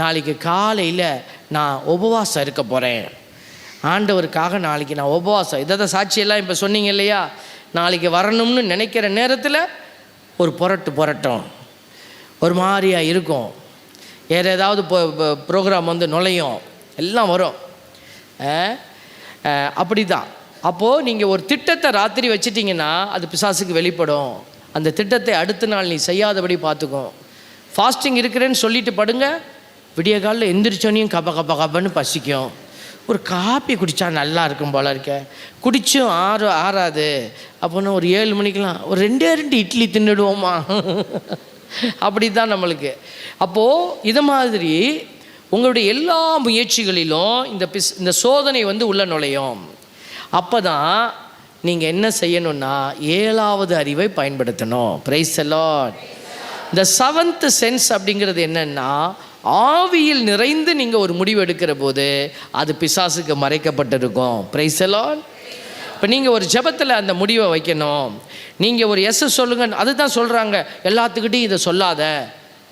நாளைக்கு காலையில் நான் உபவாசம் இருக்க போகிறேன், ஆண்டவருக்காக நாளைக்கு நான் உபவாசம், இதை சாட்சியெல்லாம் இப்போ சொன்னீங்க இல்லையா, நாளைக்கு வரணும்னு நினைக்கிற நேரத்தில் ஒரு புரட்டும், ஒரு மாதிரியாக இருக்கும், வேறு ஏதாவது ப்ரோக்ராம் வந்து நுழையும், எல்லாம் வரும். அப்படி தான். அப்போது நீங்கள் ஒரு திட்டத்தை ராத்திரி வச்சிட்டிங்கன்னா அது பிசாசுக்கு வெளிப்படும். அந்த திட்டத்தை அடுத்த நாள் நீ செய்யாதபடி பார்த்துக்கும். ஃபாஸ்டிங் இருக்கிறேன்னு சொல்லிட்டு படுங்க, விடிய காலில் எந்திரிச்சோனையும் கப்பன்னு பசிக்கும். ஒரு காப்பி குடித்தா நல்லா இருக்கும் போல இருக்க, குடிச்சும் ஆறாது. அப்போனா ஒரு 7 மணிக்கெலாம் ஒரு 2 இட்லி தின்னுடுவோமா அப்படி தான் நம்மளுக்கு. அப்போது இதை மாதிரி உங்களுடைய எல்லா முயற்சிகளிலும் இந்த சோதனை வந்து உள்ள நுழையும். அப்போ தான் நீங்கள் என்ன செய்யணும்னா 7வது அறிவை பயன்படுத்தணும். Praise the Lord. இந்த 7th சென்ஸ் அப்படிங்கிறது என்னென்னா, ஆவியில் நிறைந்து நீங்கள் ஒரு முடிவு எடுக்கிற போது அது பிசாசுக்கு மறைக்கப்பட்டிருக்கும். Praise the Lord. இப்போ நீங்கள் ஒரு ஜெபத்தில் அந்த முடிவை வைக்கணும். நீங்கள் ஒரு எஸ் சொல்லுங்க, அதுதான் சொல்கிறாங்க, எல்லாத்துக்கிட்டையும் இதை சொல்லாத,